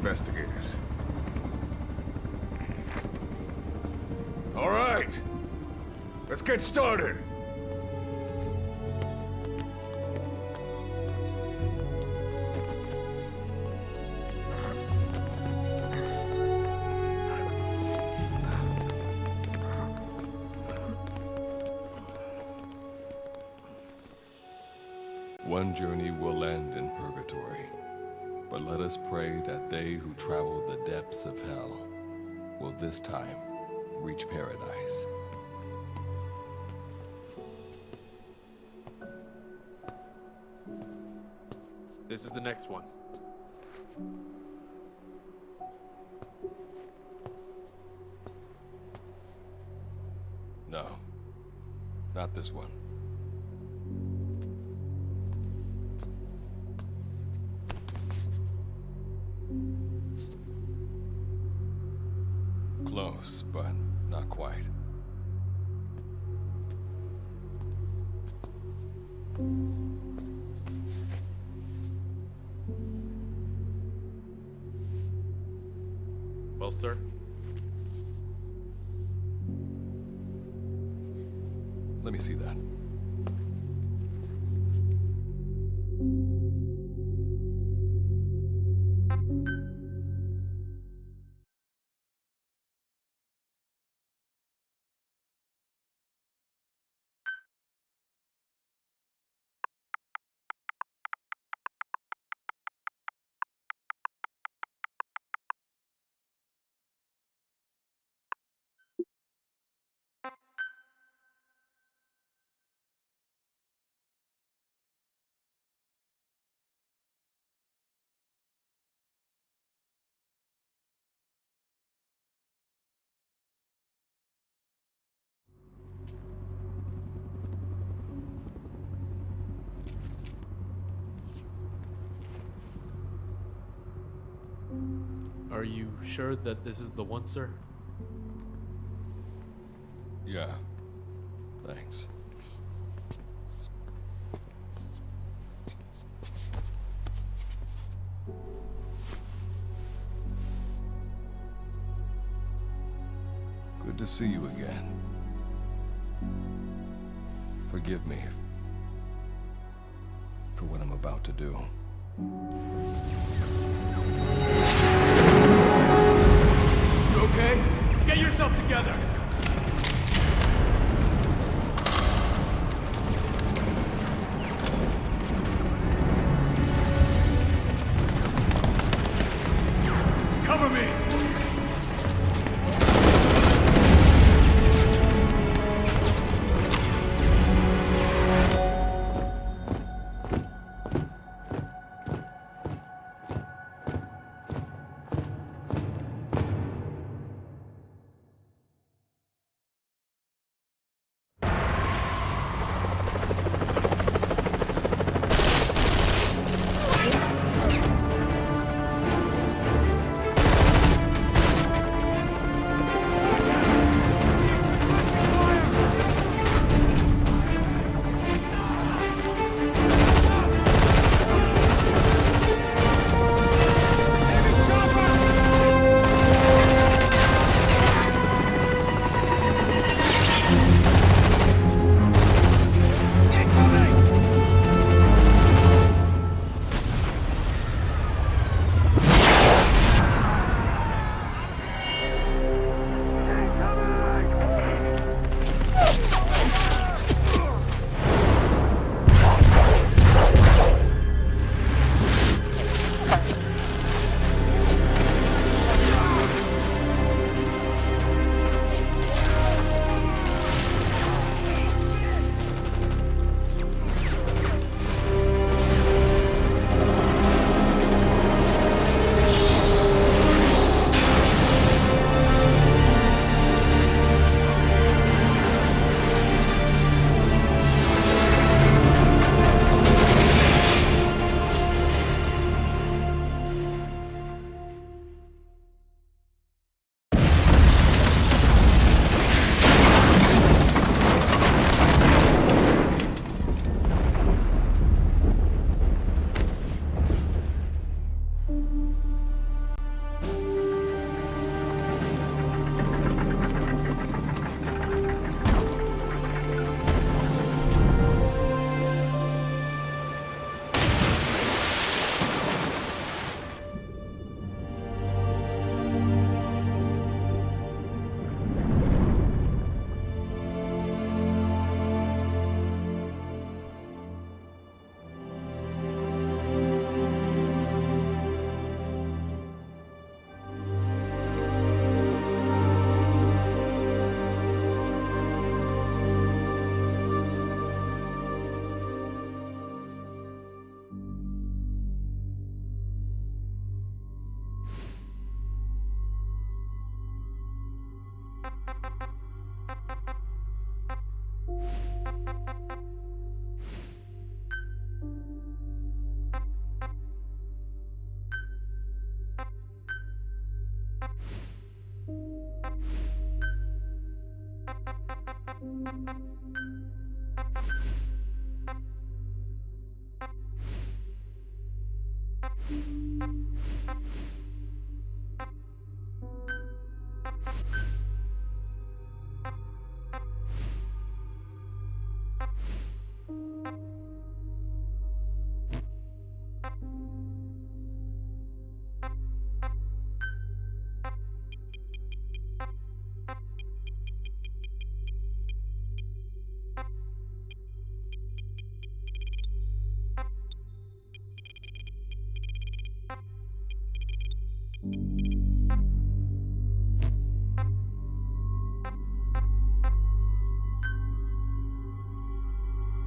investigators. All right, let's get started. One journey will end in purgatory, but let us pray that they who travel the depths of hell will this time reach paradise. This is the next one. No, not this one. Close, but not quite. Well, sir? Let me see that. Are you sure that this is the one, sir? Yeah. Thanks. Good to see you again. Forgive me for what I'm about to do. You okay? Get yourself together! Cover me!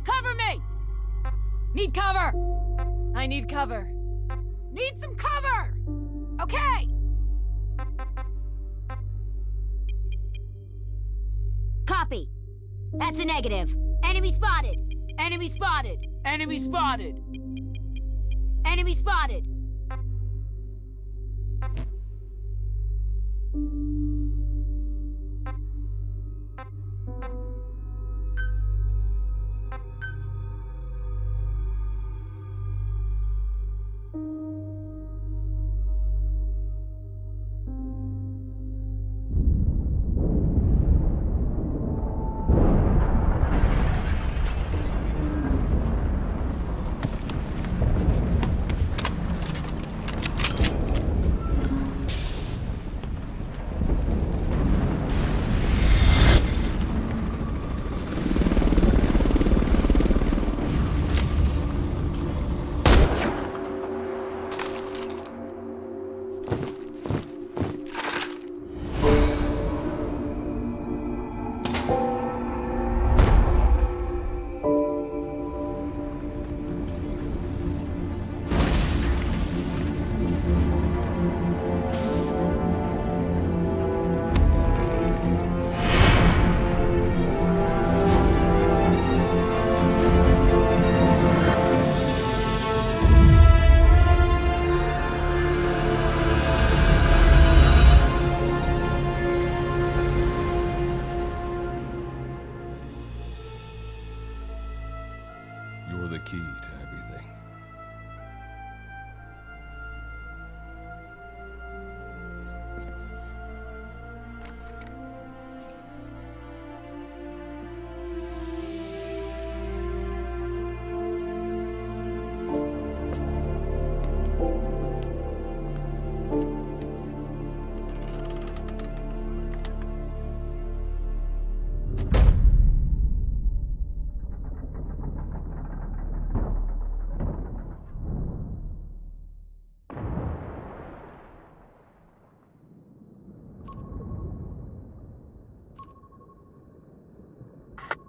Cover me! Need cover! I need cover. Need some cover! Okay! Copy. That's a negative. Enemy spotted. Enemy spotted! Enemy spotted! Enemy spotted. You're the key to everything.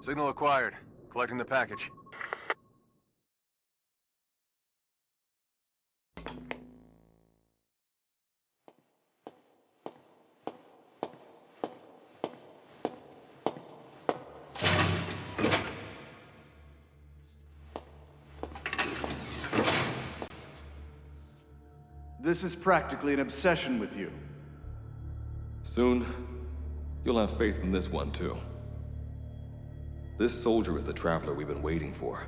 Signal acquired. Collecting the package. This is practically an obsession with you. Soon, you'll have faith in this one, too. This soldier is the traveler we've been waiting for.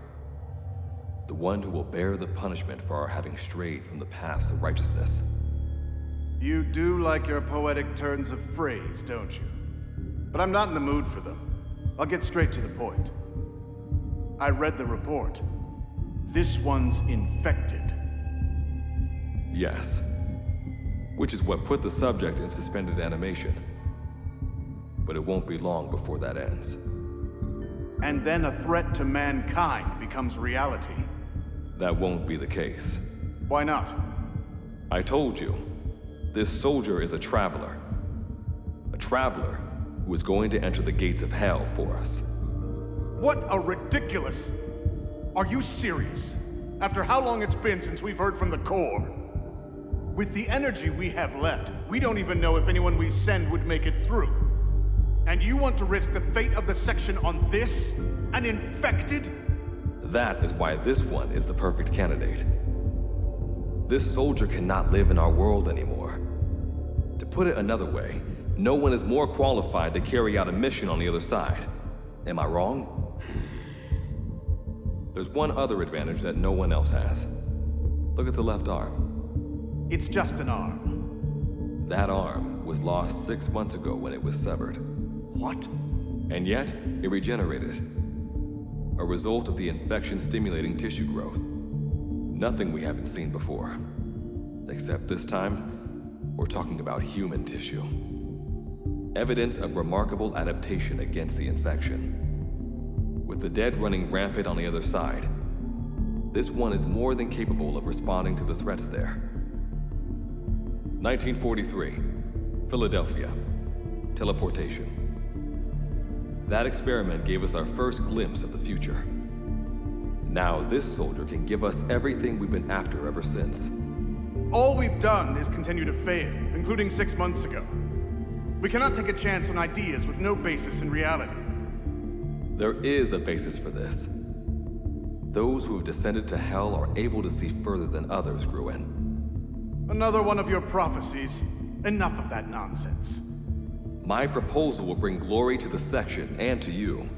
The one who will bear the punishment for our having strayed from the paths of righteousness. You do like your poetic turns of phrase, don't you? But I'm not in the mood for them. I'll get straight to the point. I read the report. This one's infected. Yes. Which is what put the subject in suspended animation. But it won't be long before that ends. And then a threat to mankind becomes reality. That won't be the case. Why not? I told you, this soldier is a traveler. A traveler who is going to enter the gates of hell for us. What a ridiculous... Are you serious? After how long it's been since we've heard from the Corps? With the energy we have left, we don't even know if anyone we send would make it through. And you want to risk the fate of the section on this? An infected? That is why this one is the perfect candidate. This soldier cannot live in our world anymore. To put it another way, no one is more qualified to carry out a mission on the other side. Am I wrong? There's one other advantage that no one else has. Look at the left arm. It's just an arm. That arm was lost 6 months ago when it was severed. What? And yet, it regenerated. A result of the infection-stimulating tissue growth. Nothing we haven't seen before. Except this time, we're talking about human tissue. Evidence of remarkable adaptation against the infection. With the dead running rampant on the other side, this one is more than capable of responding to the threats there. 1943, Philadelphia. Teleportation. That experiment gave us our first glimpse of the future. Now this soldier can give us everything we've been after ever since. All we've done is continue to fail, including 6 months ago. We cannot take a chance on ideas with no basis in reality. There is a basis for this. Those who have descended to hell are able to see further than others, Gruen. Another one of your prophecies. Enough of that nonsense. My proposal will bring glory to the section and to you.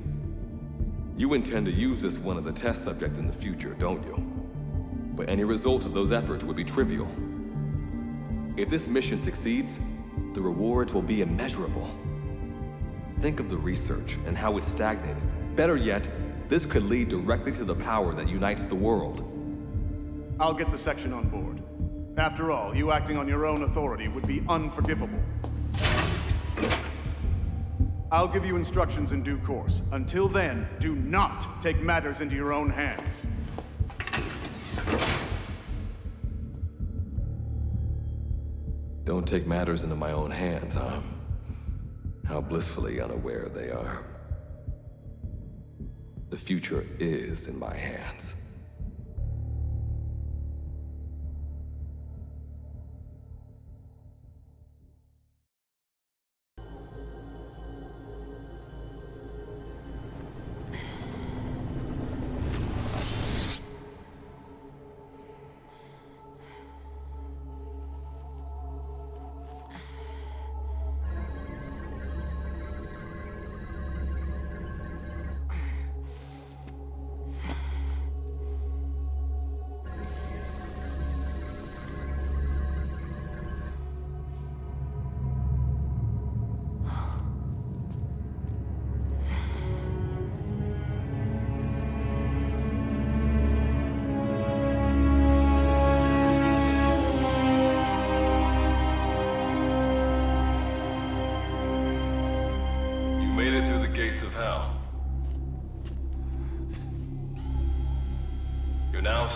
You intend to use this one as a test subject in the future, don't you? But any result of those efforts would be trivial. If this mission succeeds, the rewards will be immeasurable. Think of the research and how it's stagnated. Better yet, this could lead directly to the power that unites the world. I'll get the section on board. After all, you acting on your own authority would be unforgivable. I'll give you instructions in due course. Until then, do not take matters into your own hands. Don't take matters into my own hands, huh? How blissfully unaware they are. The future is in my hands.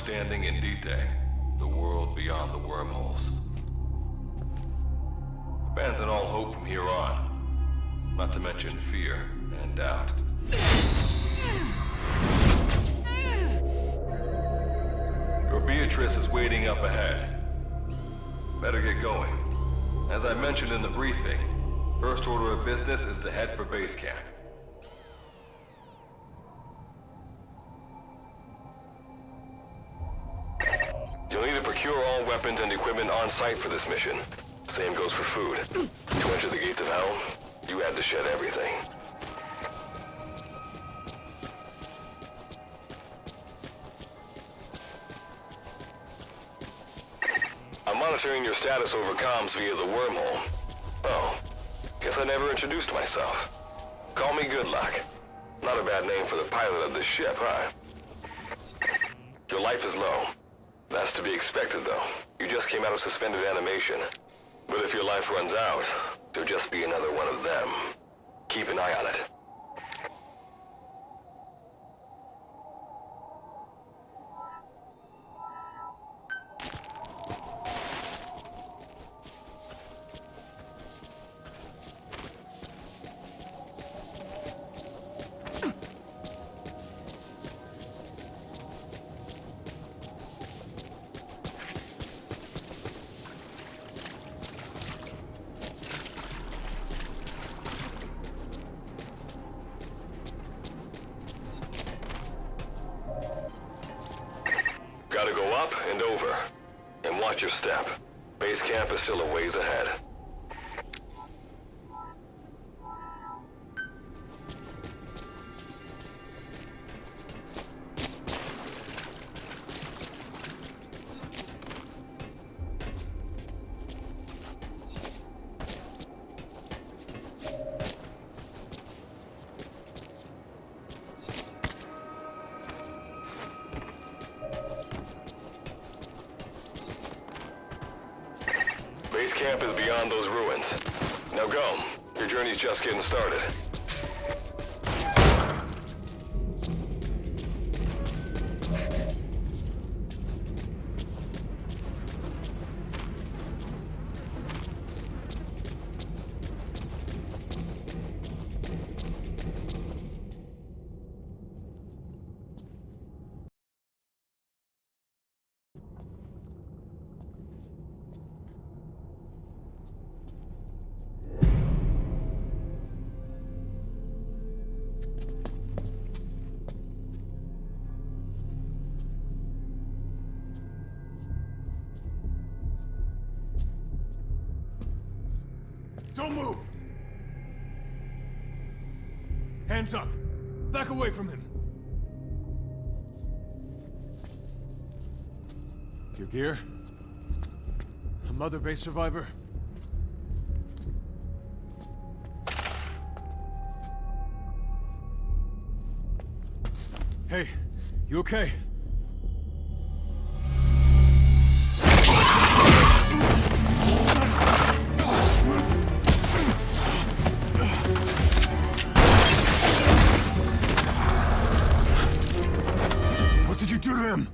Standing in D-Day, the world beyond the wormholes. Abandon all hope from here on, not to mention fear and doubt. Your Beatrice is waiting up ahead. Better get going. As I mentioned in the briefing, first order of business is to head for base camp. You'll need to procure all weapons and equipment on site for this mission. Same goes for food. To enter the gates of hell, you had to shed everything. I'm monitoring your status over comms via the wormhole. Oh, guess I never introduced myself. Call me Good Luck. Not a bad name for the pilot of this ship, huh? Your life is low. That's to be expected, though. You just came out of suspended animation. But if your life runs out, you'll just be another one of them. Keep an eye on it. up and over. And watch your step. Base camp is still a ways ahead. Base camp is beyond those ruins. Now go. Your journey's just getting started. Don't move! Hands up! Back away from him! Your gear? A Mother Base survivor? Hey, you okay? What did you do to him?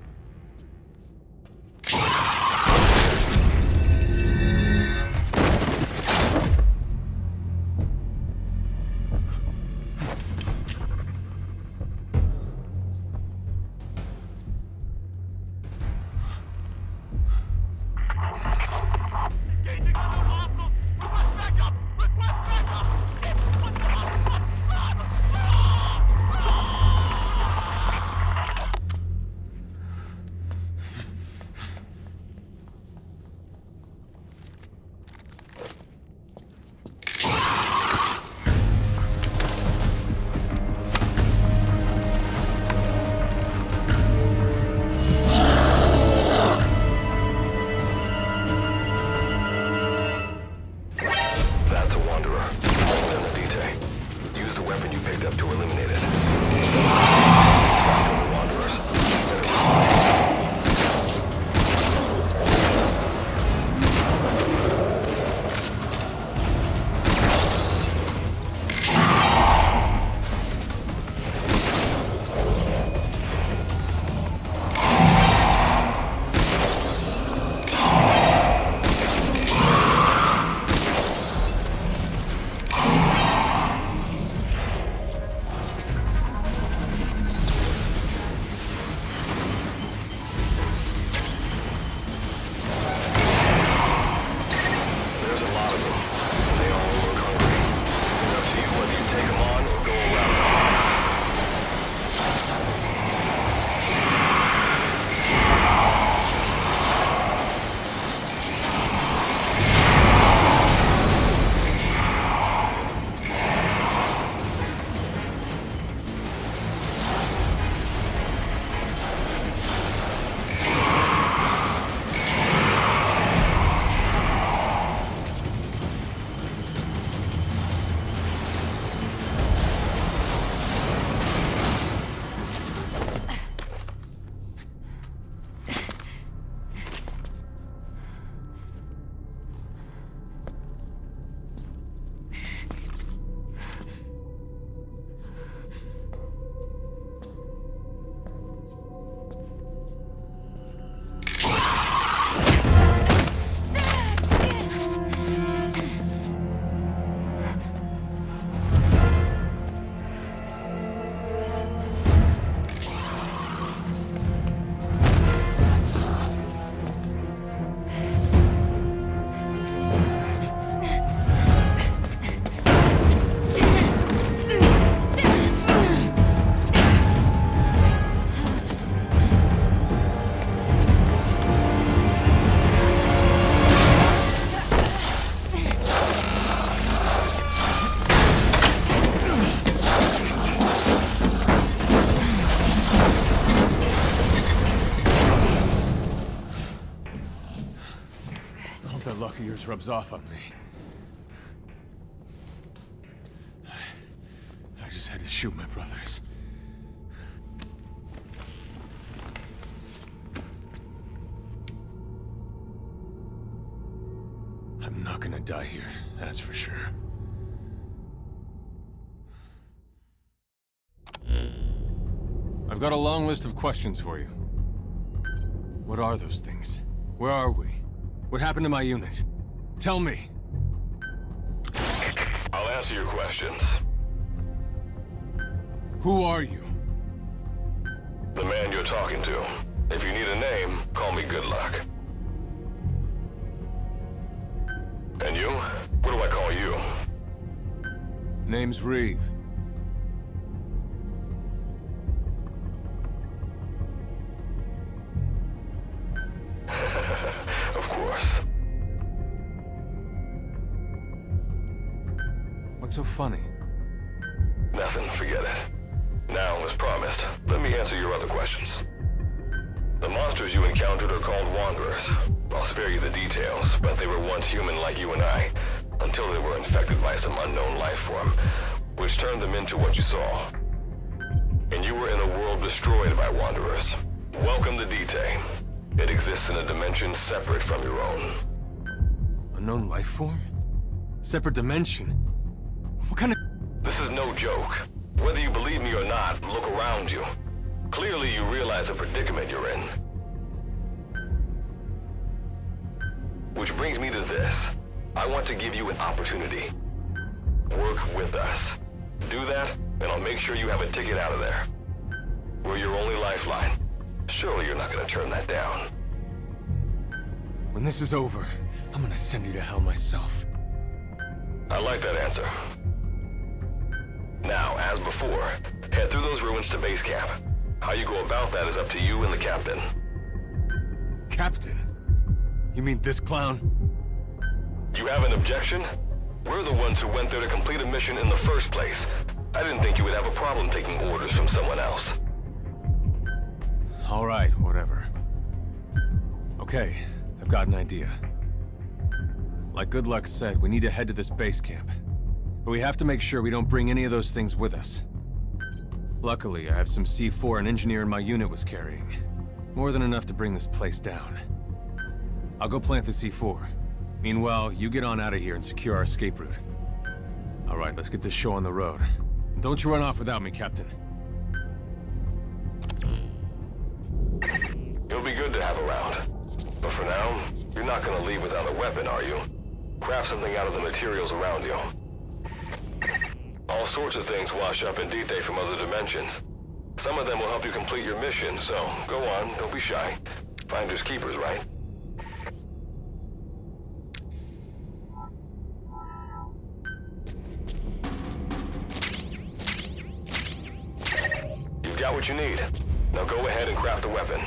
yours rubs off on me. I just had to shoot my brothers. I'm not gonna die here, that's for sure. I've got a long list of questions for you. What are those things? Where are we? What happened to my unit? Tell me! I'll answer your questions. Who are you? The man you're talking to. If you need a name, call me Good Luck. And you? What do I call you? Name's Reeve. Of course. What's so funny? Nothing, forget it. Now, as promised, let me answer your other questions. The monsters you encountered are called Wanderers. I'll spare you the details, but they were once human like you and I, until they were infected by some unknown life form, which turned them into what you saw. And you were in a world destroyed by Wanderers. Welcome to D-Day. It exists in a dimension separate from your own. Unknown life form? Separate dimension? What kind of... This is no joke. Whether you believe me or not, look around you. Clearly you realize the predicament you're in. Which brings me to this. I want to give you an opportunity. Work with us. Do that, and I'll make sure you have a ticket out of there. We're your only lifeline. Surely you're not gonna turn that down. When this is over, I'm gonna send you to hell myself. I like that answer. Now, as before, head through those ruins to base camp. How you go about that is up to you and the captain. Captain? You mean this clown? You have an objection? We're the ones who went there to complete a mission in the first place. I didn't think you would have a problem taking orders from someone else. All right, whatever. Okay, I've got an idea. Like Good Luck said, we need to head to this base camp. But we have to make sure we don't bring any of those things with us. Luckily, I have some C4 an engineer in my unit was carrying. More than enough to bring this place down. I'll go plant the C4. Meanwhile, you get on out of here and secure our escape route. All right, let's get this show on the road. And don't you run off without me, Captain. You'll be good to have around. But for now, you're not gonna leave without a weapon, are you? Craft something out of the materials around you. All sorts of things wash up in D-Day from other dimensions. Some of them will help you complete your mission, so go on, don't be shy. Finders keepers, right? You've got what you need. Now go ahead and craft a weapon.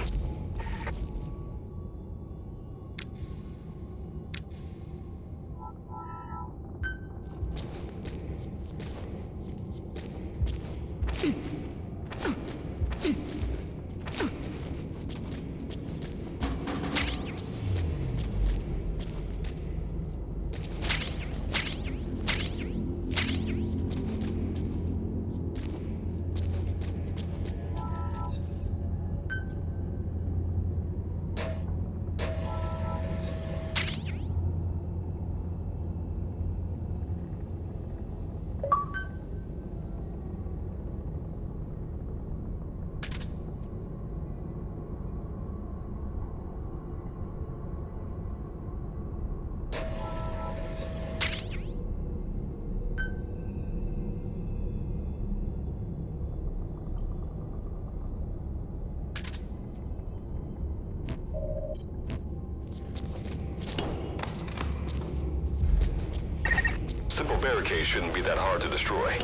Simple barricades shouldn't be that hard to destroy.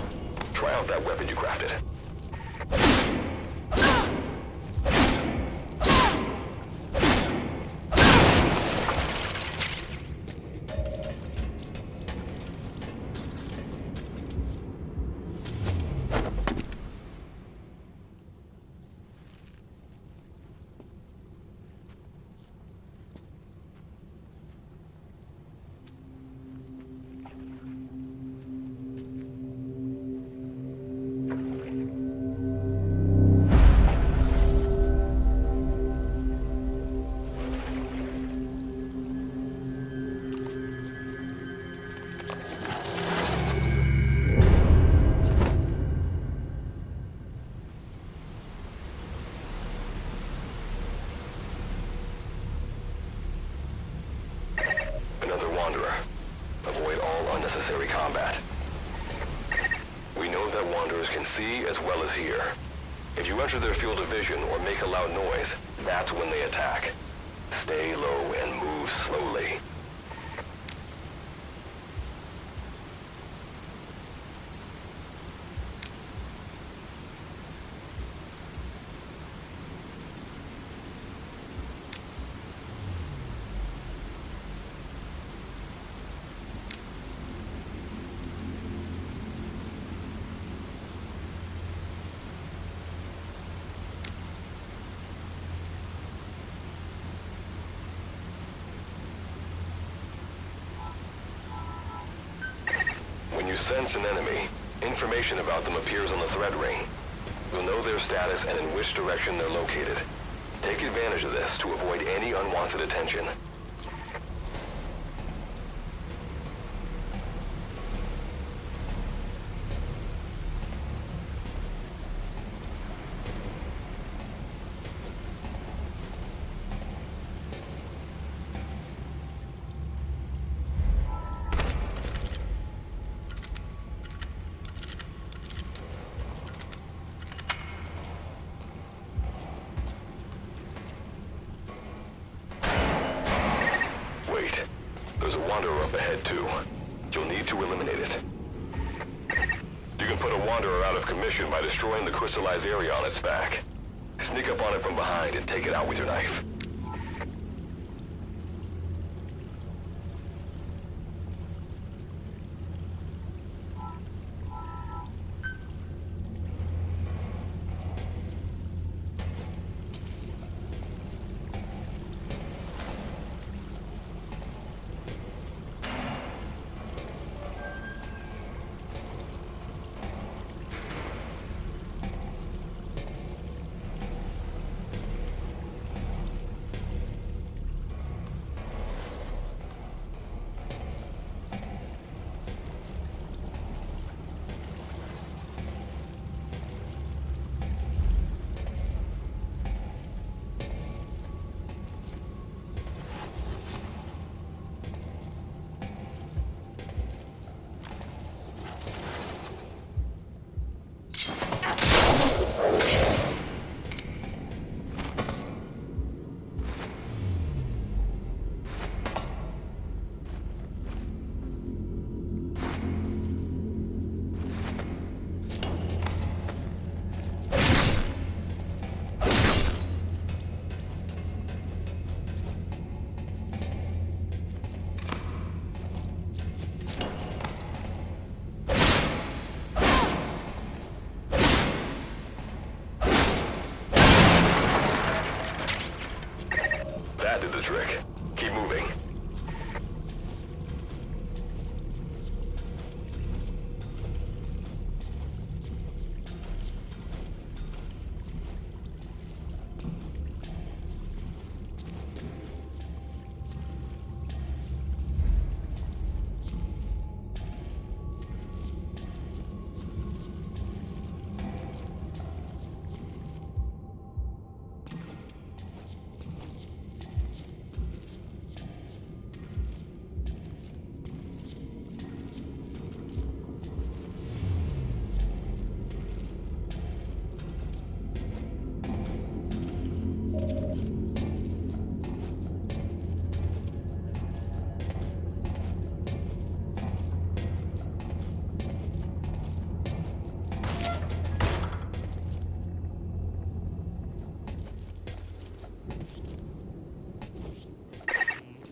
Try out that weapon you crafted. unnecessary combat. We know that Wanderers can see as well as hear. If you enter their field of vision or make a loud noise, that's when they attack. Stay low and move slowly. When you sense an enemy, information about them appears on the threat ring. You'll know their status and in which direction they're located. Take advantage of this to avoid any unwanted attention. There's a Wanderer up ahead, too. You'll need to eliminate it. You can put a Wanderer out of commission by destroying the crystallized area on its back. Sneak up on it from behind and take it out with your knife. That did the trick. Keep moving.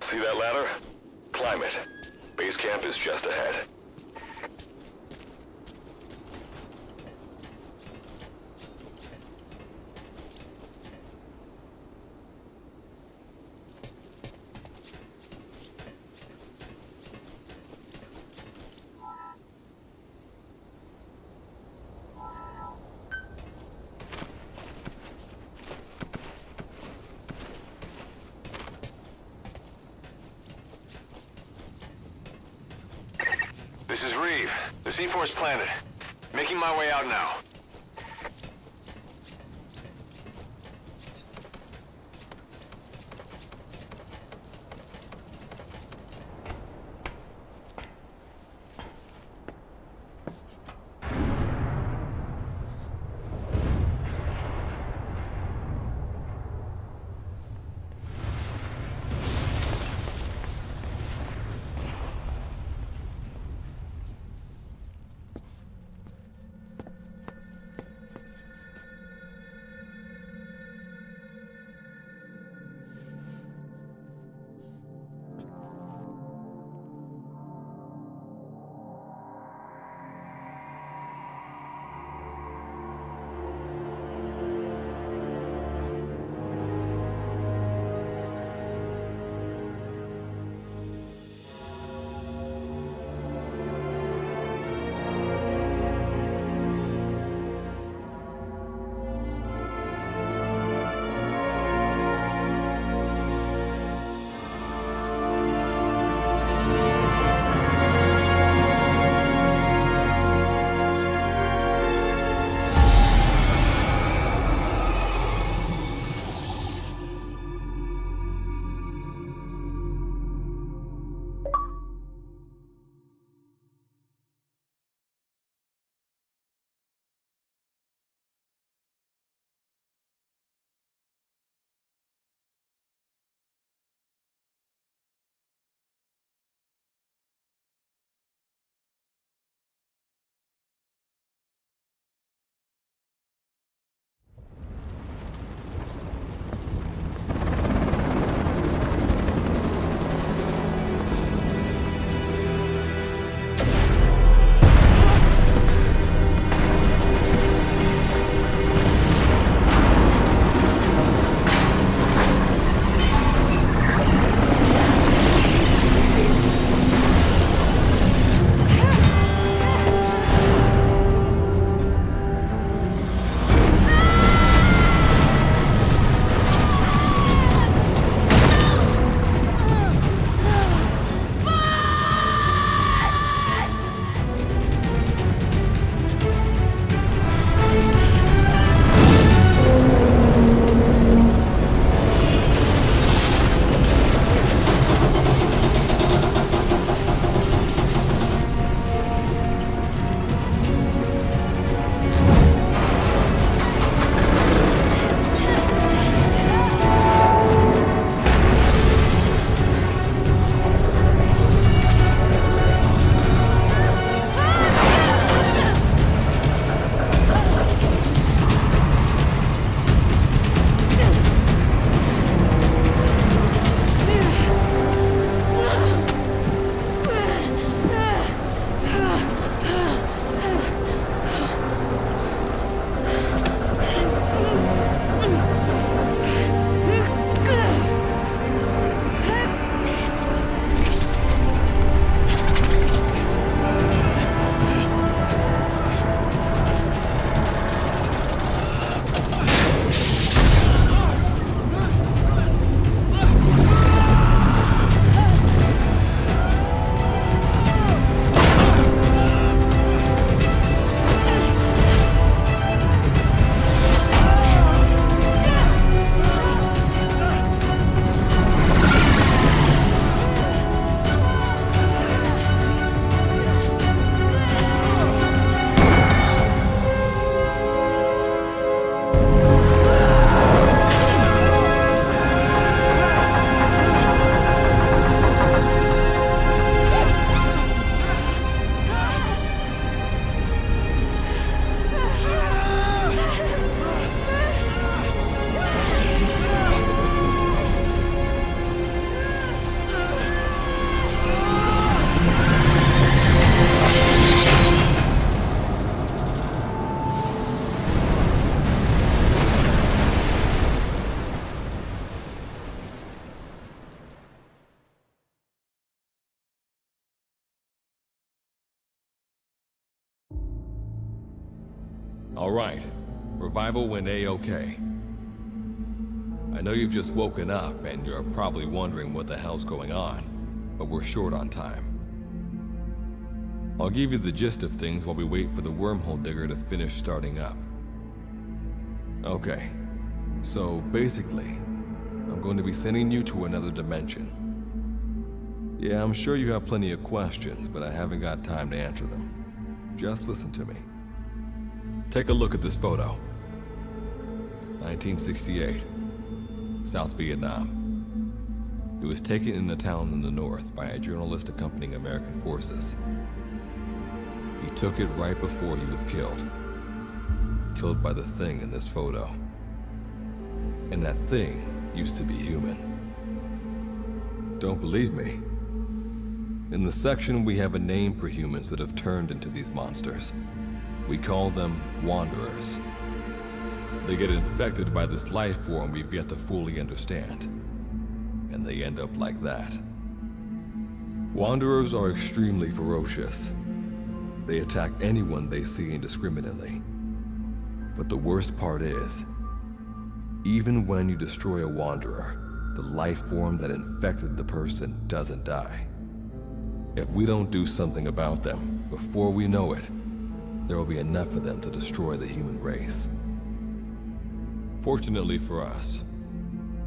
See that ladder? Climb it. Base camp is just ahead. This is Reeve. The C4's planted. Making my way out now. Alright, revival went A-okay. I know you've just woken up and you're probably wondering what the hell's going on, but we're short on time. I'll give you the gist of things while we wait for the wormhole digger to finish starting up. Okay, so basically, I'm going to be sending you to another dimension. Yeah, I'm sure you have plenty of questions, but I haven't got time to answer them. Just listen to me. Take a look at this photo. 1968, South Vietnam. It was taken in a town in the north by a journalist accompanying American forces. He took it right before he was killed. Killed by the thing in this photo. And that thing used to be human. Don't believe me? In the section, we have a name for humans that have turned into these monsters. We call them Wanderers. They get infected by this life form we've yet to fully understand. And they end up like that. Wanderers are extremely ferocious. They attack anyone they see indiscriminately. But the worst part is, even when you destroy a Wanderer, the life form that infected the person doesn't die. If we don't do something about them, before we know it, there will be enough of them to destroy the human race. Fortunately for us,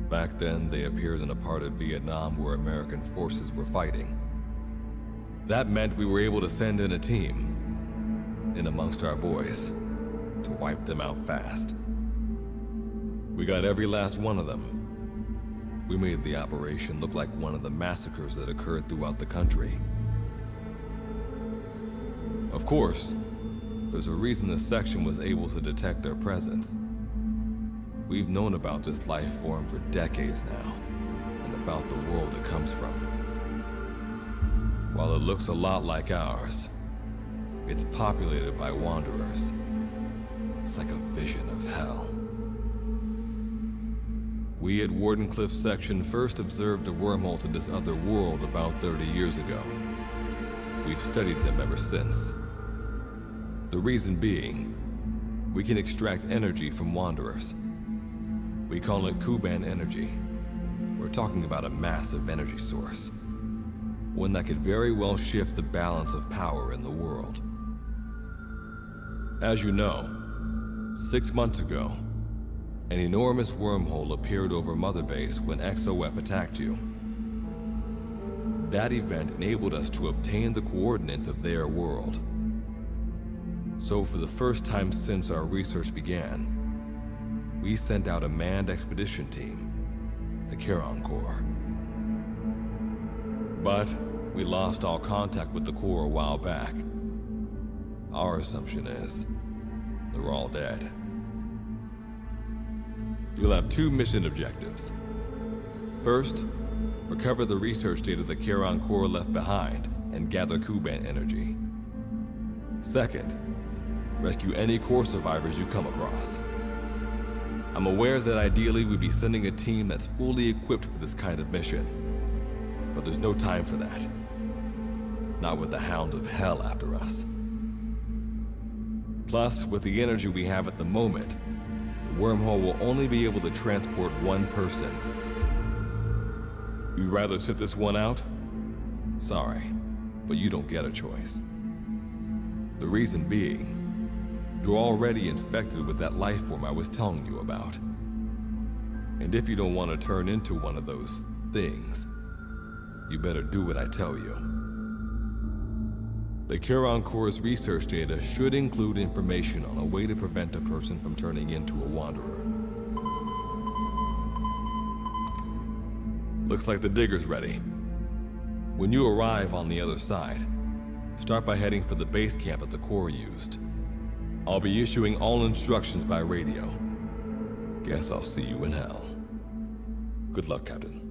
back then they appeared in a part of Vietnam where American forces were fighting. That meant we were able to send in a team, in amongst our boys, to wipe them out fast. We got every last one of them. We made the operation look like one of the massacres that occurred throughout the country. Of course, there's a reason the section was able to detect their presence. We've known about this life form for decades now, and about the world it comes from. While it looks a lot like ours, it's populated by Wanderers. It's like a vision of hell. We at Wardenclyffe section first observed a wormhole to this other world about 30 years ago. We've studied them ever since. The reason being, we can extract energy from Wanderers. We call it Kuban energy. We're talking about a massive energy source. One that could very well shift the balance of power in the world. As you know, 6 months ago, an enormous wormhole appeared over Mother Base when XOF attacked you. That event enabled us to obtain the coordinates of their world. So for the first time since our research began, we sent out a manned expedition team, the Charon Corps. But we lost all contact with the Corps a while back. Our assumption is they're all dead. You'll have 2 mission objectives. First, recover the research data the Charon Corps left behind and gather Kuban energy. Second, rescue any Corps survivors you come across. I'm aware that ideally we'd be sending a team that's fully equipped for this kind of mission, but there's no time for that. Not with the Hound of Hell after us. Plus, with the energy we have at the moment, the wormhole will only be able to transport one person. You'd rather sit this one out? Sorry, but you don't get a choice. The reason being, you're already infected with that life form I was telling you about. And if you don't want to turn into one of those things, you better do what I tell you. The Charon Corps' research data should include information on a way to prevent a person from turning into a Wanderer. Looks like the digger's ready. When you arrive on the other side, start by heading for the base camp that the Corps used. I'll be issuing all instructions by radio. Guess I'll see you in hell. Good luck, Captain.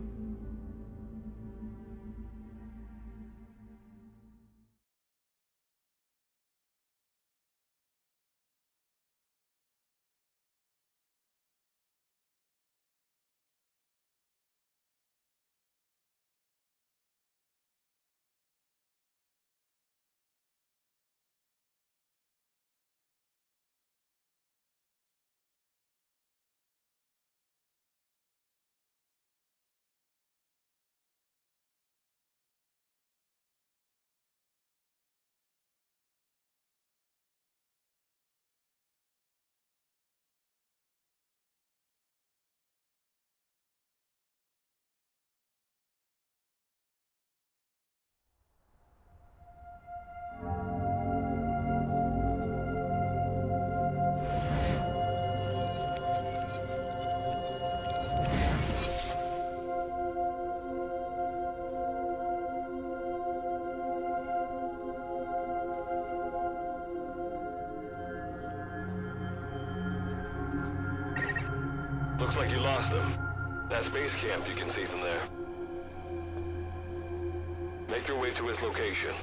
Looks like you lost them. That's base camp you can see from there. Make your way to his location.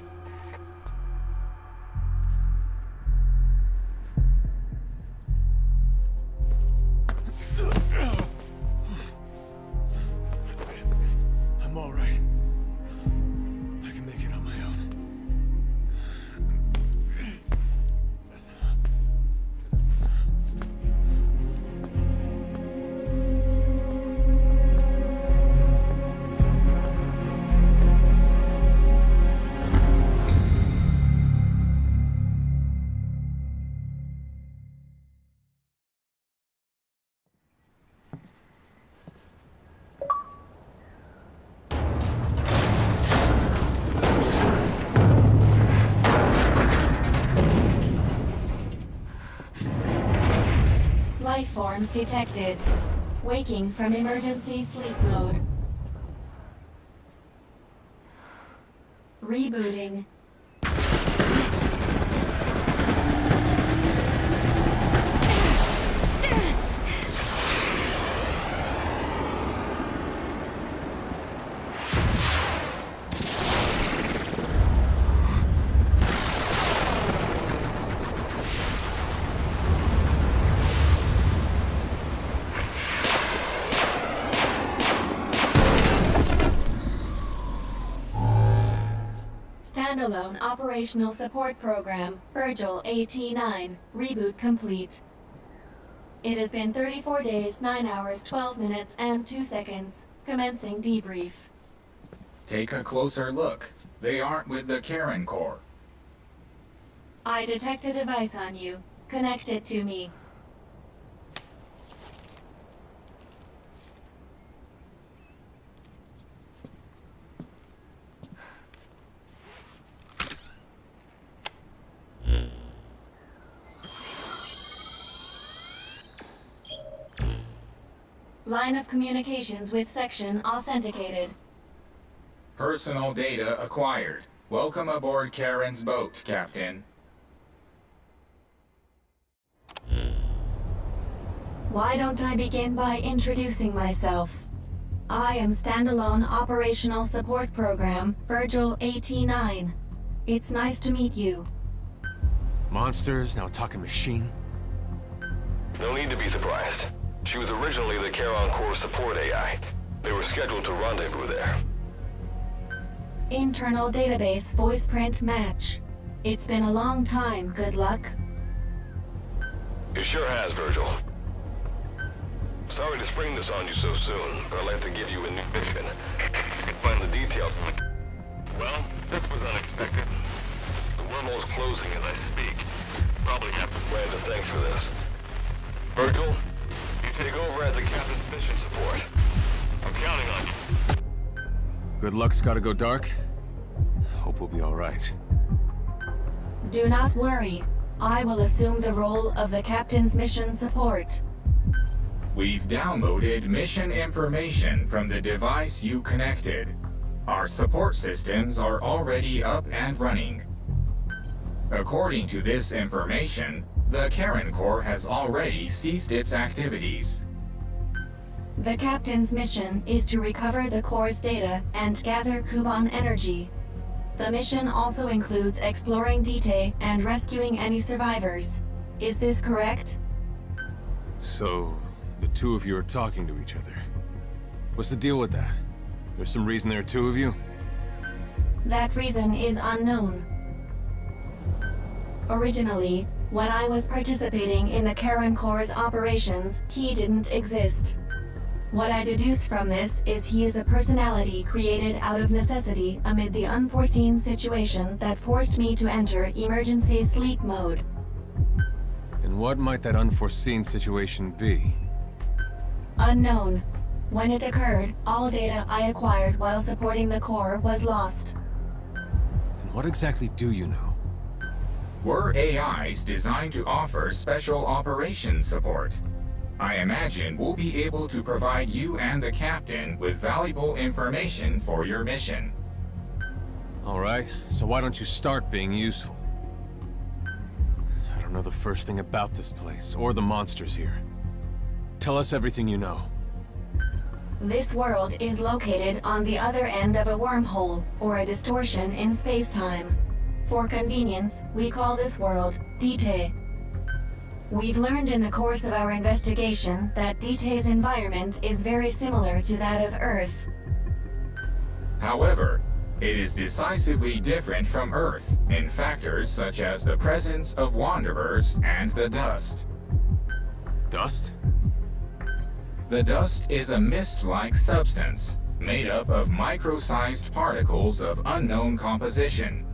I'm all right. I can make it on my own. Life forms detected. Waking from emergency sleep mode. Rebooting. Standalone Operational Support Program, Virgil AT9, reboot complete. It has been 34 days, 9 hours, 12 minutes, and 2 seconds. Commencing debrief. Take a closer look. They aren't with the Karen Corps. I detect a device on you. Connect it to me. Line of communications with section authenticated. Personal data acquired. Welcome aboard Karen's boat, Captain. Why don't I begin by introducing myself? I am Standalone Operational Support Program, Virgil AT9. It's nice to meet you. Monsters, now a talking machine. No need to be surprised. She was originally the Charon Corps support AI. They were scheduled to rendezvous there. Internal database voice print match. It's been a long time, good luck. It sure has, Virgil. Sorry to spring this on you so soon, but I'd like to give you a new mission. Find the details. Well, this was unexpected. The wormhole's closing as I speak. Probably have to plan to thanks for this. Virgil, you take over as the captain's mission support. I'm counting on you. Good luck's gotta go dark. Hope we'll be all right. Do not worry. I will assume the role of the captain's mission support. We've downloaded mission information from the device you connected. Our support systems are already up and running. According to this information, the Karen Corps has already ceased its activities. The captain's mission is to recover the Corps' data and gather Kuban energy. The mission also includes exploring Dite and rescuing any survivors. Is this correct? So, the two of you are talking to each other. What's the deal with that? There's some reason there are two of you? That reason is unknown. Originally, when I was participating in the Karen Corps' operations, he didn't exist. What I deduce from this is he is a personality created out of necessity amid the unforeseen situation that forced me to enter emergency sleep mode. And what might that unforeseen situation be? Unknown. When it occurred, all data I acquired while supporting the Corps was lost. And what exactly do you know? We're AIs designed to offer special operations support. I imagine we'll be able to provide you and the captain with valuable information for your mission. All right, so why don't you start being useful? I don't know the first thing about this place, or the monsters here. Tell us everything you know. This world is located on the other end of a wormhole, or a distortion in space-time. For convenience, we call this world Dite. We've learned in the course of our investigation that Dite's environment is very similar to that of Earth. However, it is decisively different from Earth in factors such as the presence of wanderers and the dust. Dust? The dust is a mist-like substance made up of micro-sized particles of unknown composition.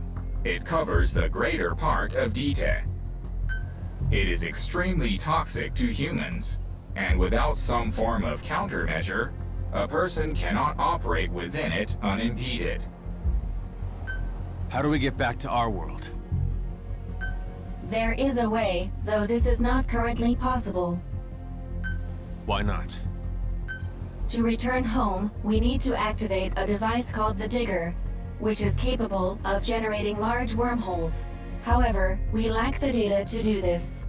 It covers the greater part of Dite. It is extremely toxic to humans, and without some form of countermeasure, a person cannot operate within it unimpeded. How do we get back to our world? There is a way, though this is not currently possible. Why not? To return home, we need to activate a device called the Digger, which is capable of generating large wormholes. However, we lack the data to do this.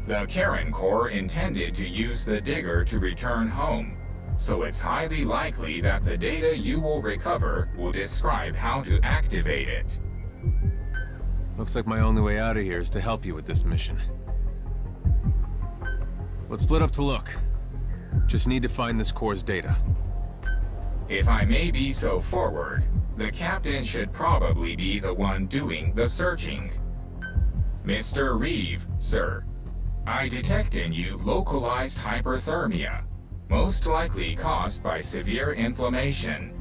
The Karen Corps intended to use the Digger to return home, so it's highly likely that the data you will recover will describe how to activate it. Looks like my only way out of here is to help you with this mission. Let's split up to look. Just need to find this Corps' data. If I may be so forward, the captain should probably be the one doing the searching. Mr. Reeve, sir, I detect in you localized hyperthermia, most likely caused by severe inflammation.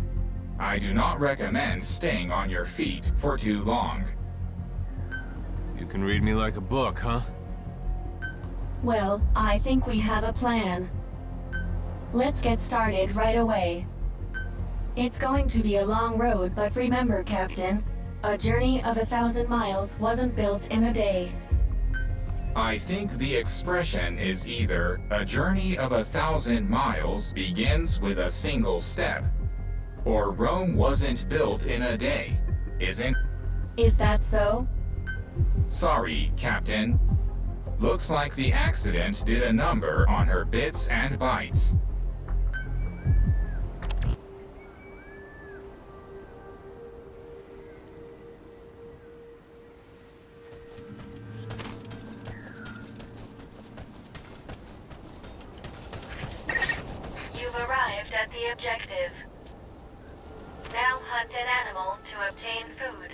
I do not recommend staying on your feet for too long. You can read me like a book, huh? Well, I think we have a plan. Let's get started right away. It's going to be a long road, but remember, Captain, a journey of 1,000 miles wasn't built in a day. I think the expression is either a journey of 1,000 miles begins with a single step, or Rome wasn't built in a day, isn't? Is that so? Sorry, Captain. Looks like the accident did a number on her bits and bytes. You've arrived at the objective. Now hunt an animal to obtain food.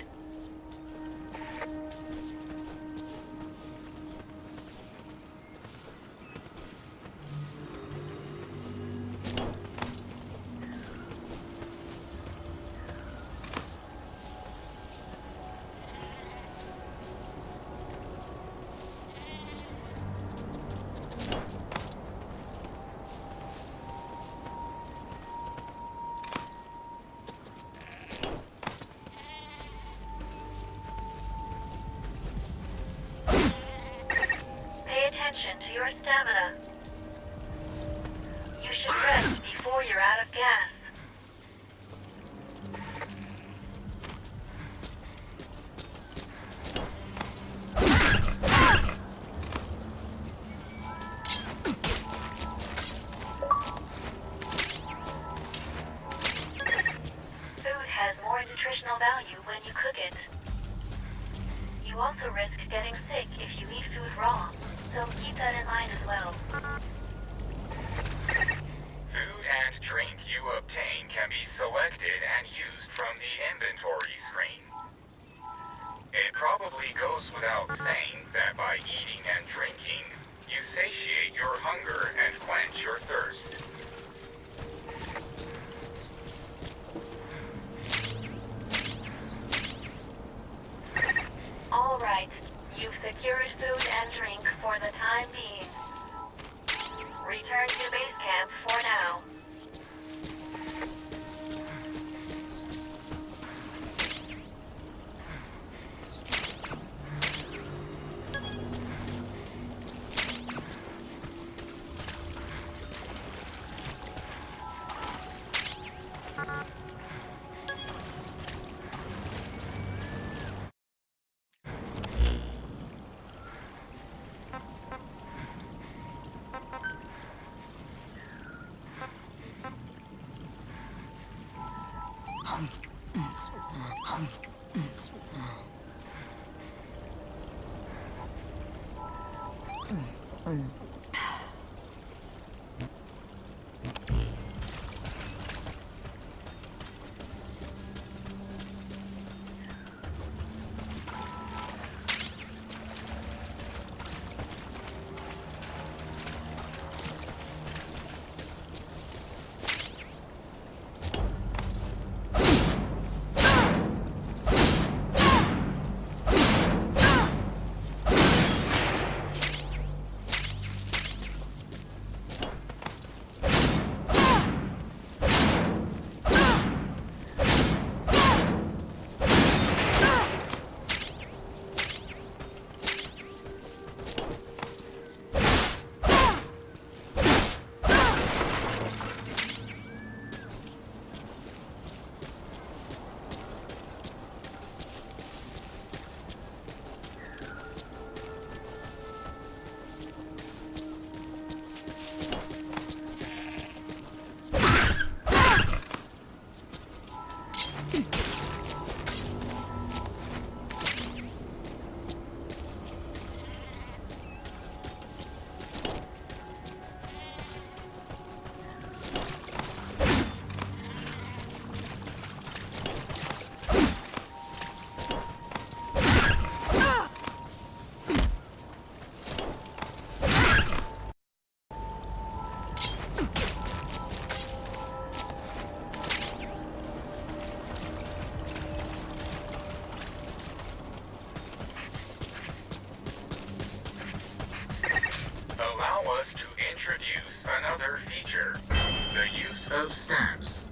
Of stamps.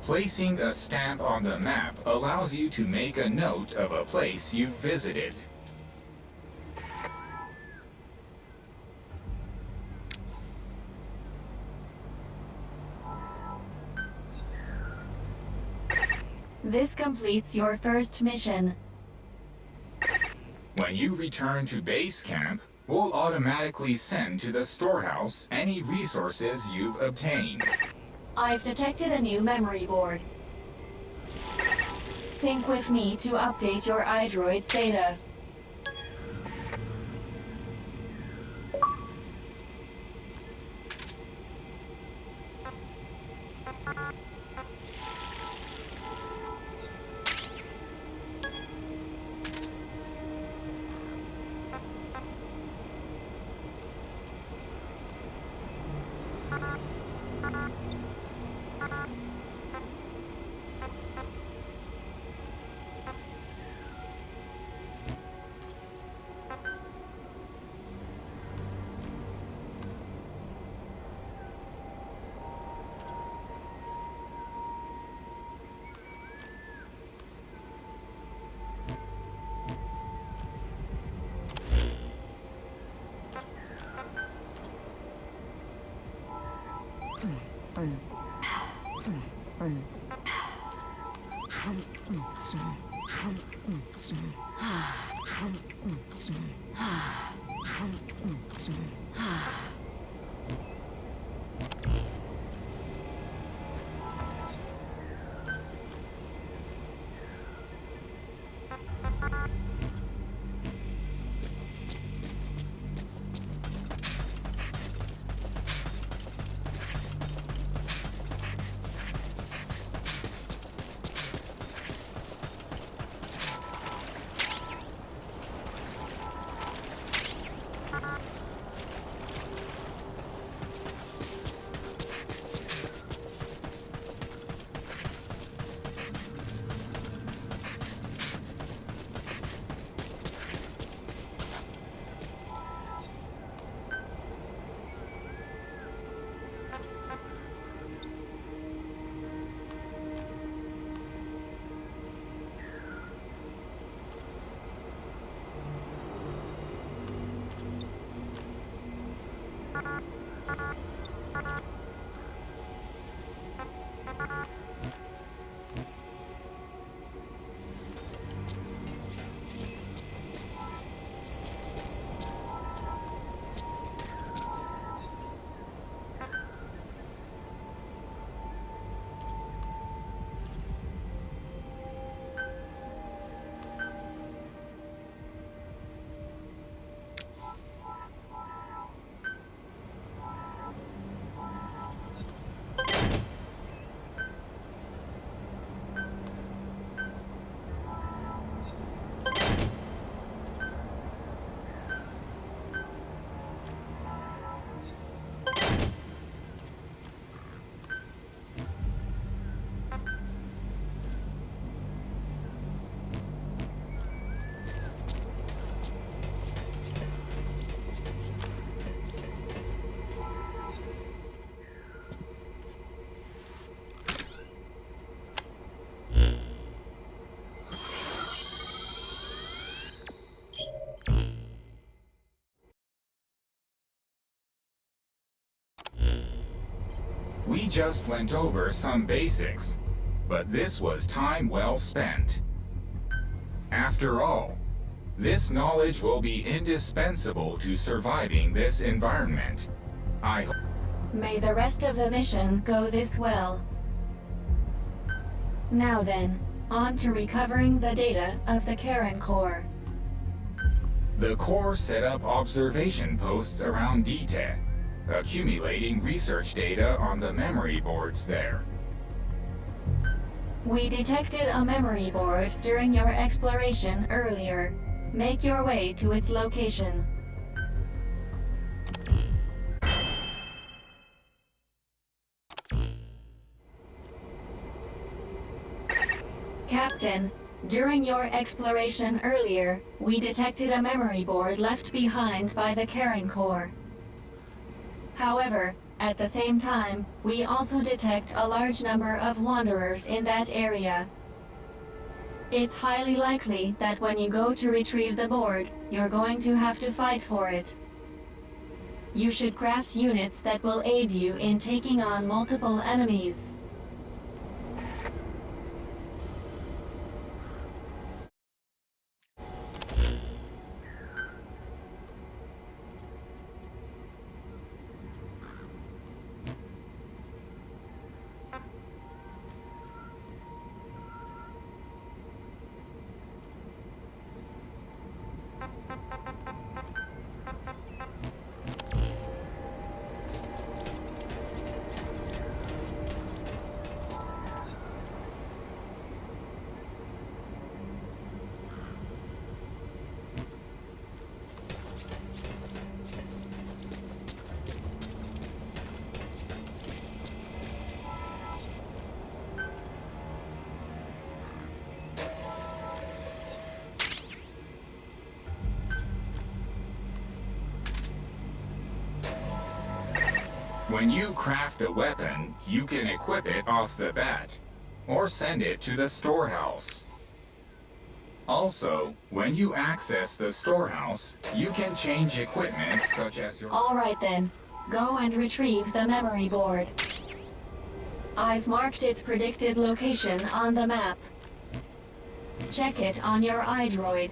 Placing a stamp on the map allows you to make a note of a place you've visited. This completes your first mission. When you return to base camp, we'll automatically send to the storehouse any resources you've obtained. I've detected a new memory board. Sync with me to update your iDroid's data. We just went over some basics, but this was time well spent. After all, this knowledge will be indispensable to surviving this environment. I hope. May the rest of the mission go this well. Now then, on to recovering the data of the Karen Core. The Corps set up observation posts around DTE, accumulating research data on the memory boards there. We detected a memory board during your exploration earlier. Make your way to its location. Captain, during your exploration earlier, we detected a memory board left behind by the Karen Core. However, at the same time, we also detect a large number of wanderers in that area. It's highly likely that when you go to retrieve the board, you're going to have to fight for it. You should craft units that will aid you in taking on multiple enemies. When you craft a weapon, you can equip it off the bat, or send it to the storehouse. Also, when you access the storehouse, you can change equipment such as your... All right then, go and retrieve the memory board. I've marked its predicted location on the map. Check it on your iDroid.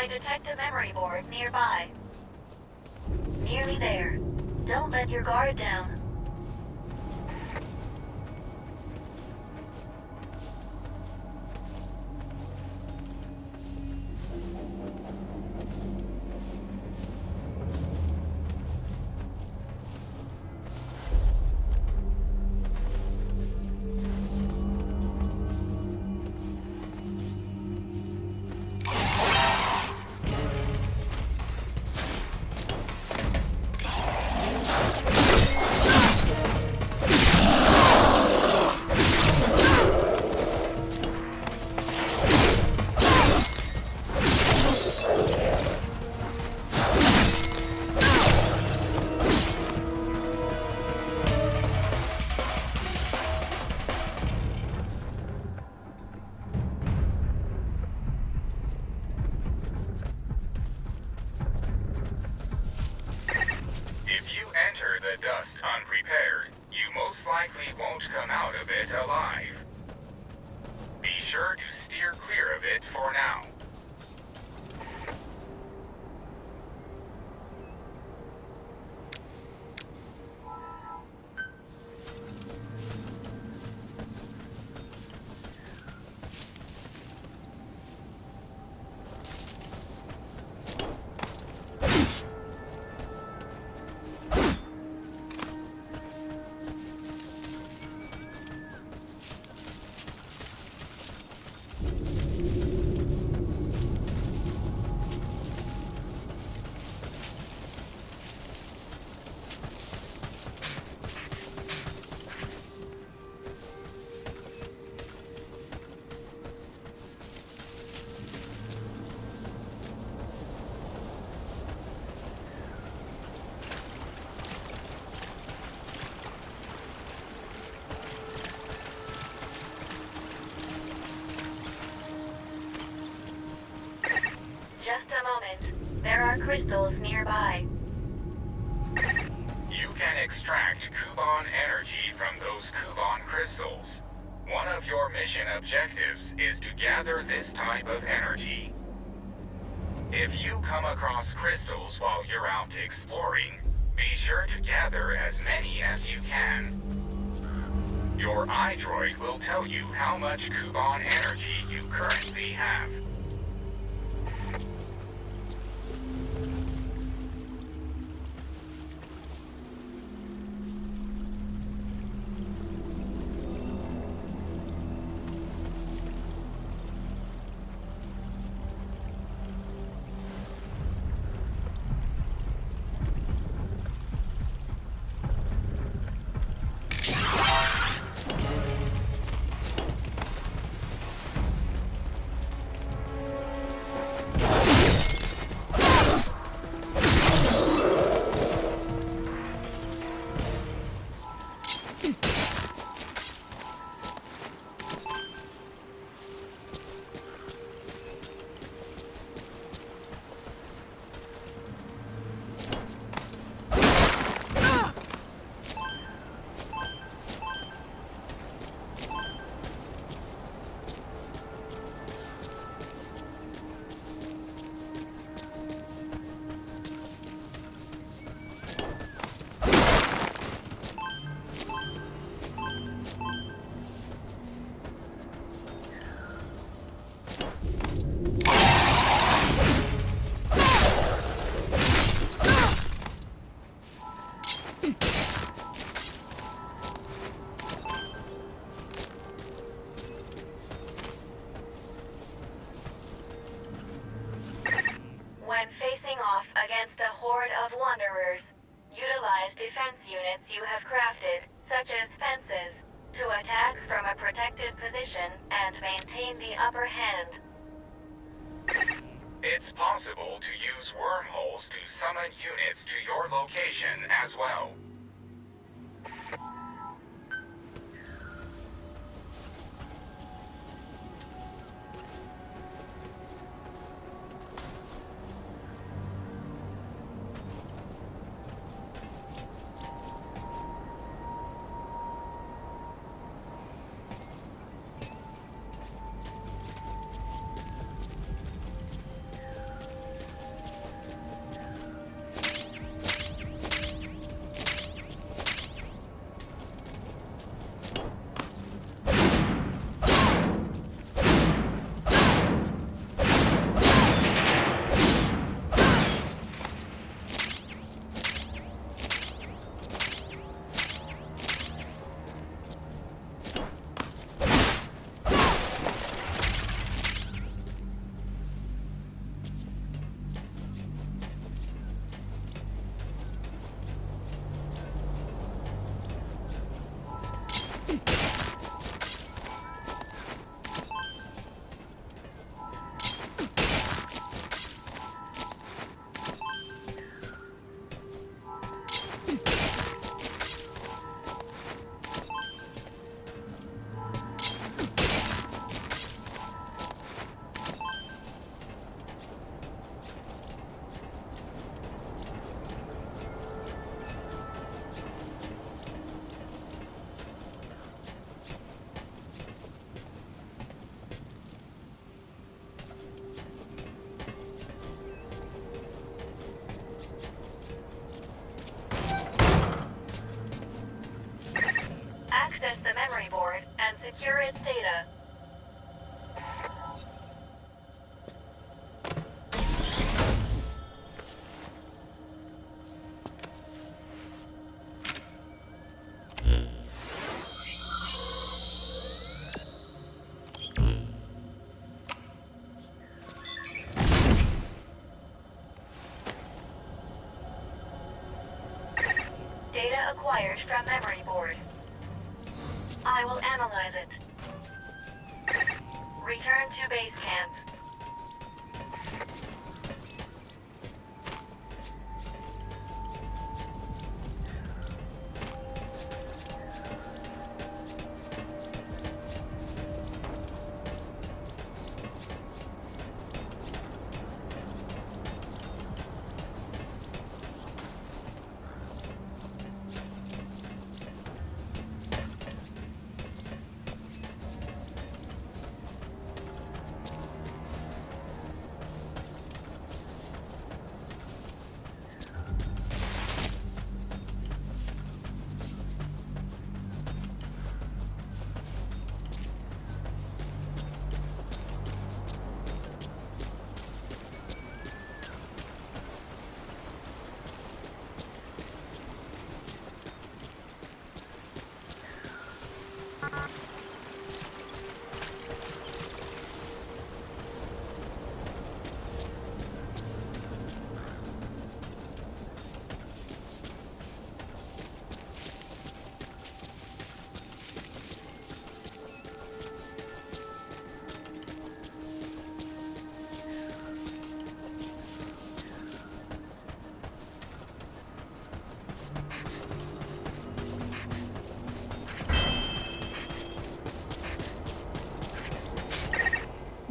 I detect a memory board nearby. Nearly there. Don't let your guard down. There are crystals nearby. You can extract Kubon energy from those Kubon crystals. One of your mission objectives is to gather this type of energy. If you come across crystals while you're out exploring, be sure to gather as many as you can. Your iDroid will tell you how much Kubon energy you currently have. It's possible to use wormholes to summon units to your location as well. required from memory board. I will analyze it. Return to base camp.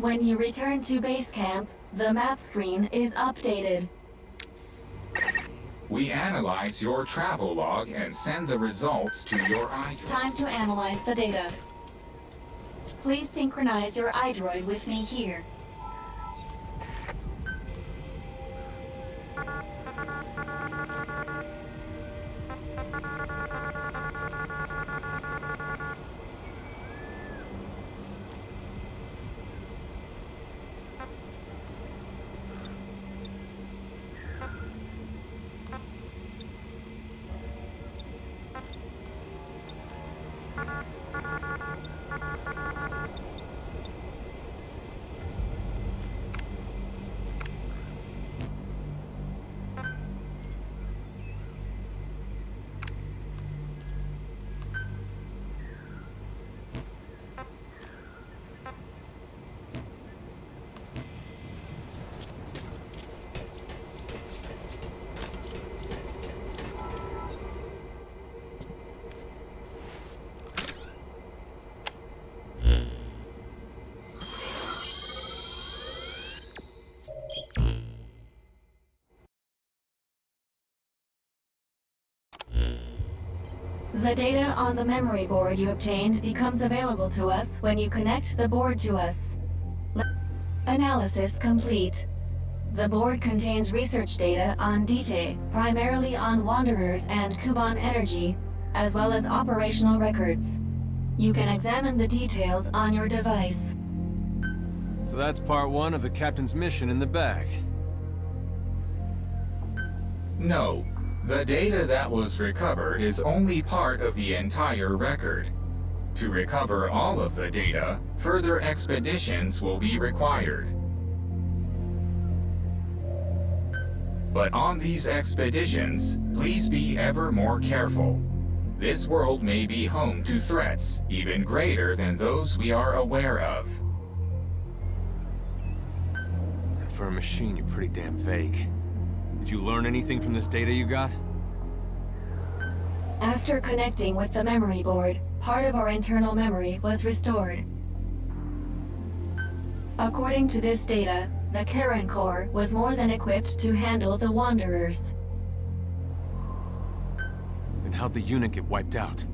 When you return to base camp, the map screen is updated. We analyze your travel log and send the results to your iDroid. Time to analyze the data. Please synchronize your iDroid with me here. The data on the memory board you obtained becomes available to us when you connect the board to us. Analysis complete. The board contains research data on DT, primarily on Wanderers and Kuban energy, as well as operational records. You can examine the details on your device. So that's part one of the captain's mission in the bag. No. The data that was recovered is only part of the entire record. To recover all of the data, further expeditions will be required. But on these expeditions, please be ever more careful. This world may be home to threats even greater than those we are aware of. For a machine, you're pretty damn vague. Did you learn anything from this data you got? After connecting with the memory board, part of our internal memory was restored. According to this data, the Karen core was more than equipped to handle the Wanderers. Then how'd the unit get wiped out?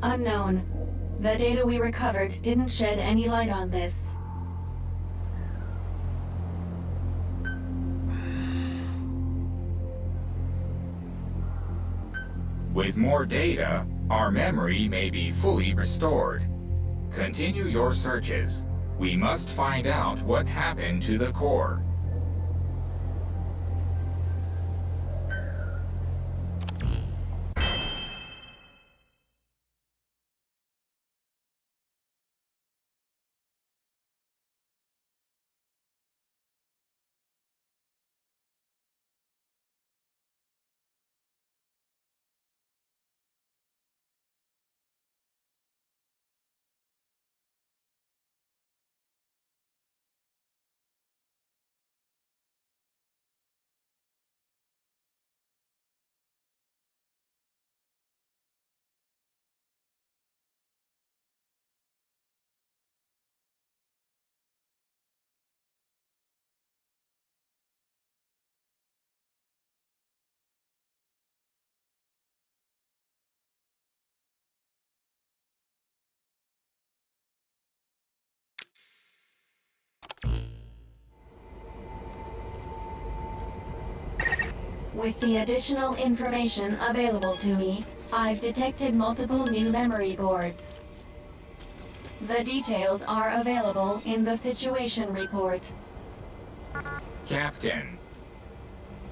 Unknown. The data we recovered didn't shed any light on this. With more data, our memory may be fully restored. Continue your searches. We must find out what happened to the core. With the additional information available to me, I've detected multiple new memory boards. The details are available in the situation report. Captain,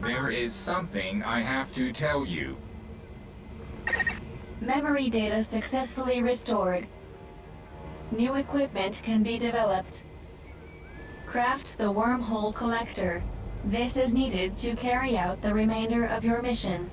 there is something I have to tell you. Memory data successfully restored. New equipment can be developed. Craft the wormhole collector. This is needed to carry out the remainder of your mission.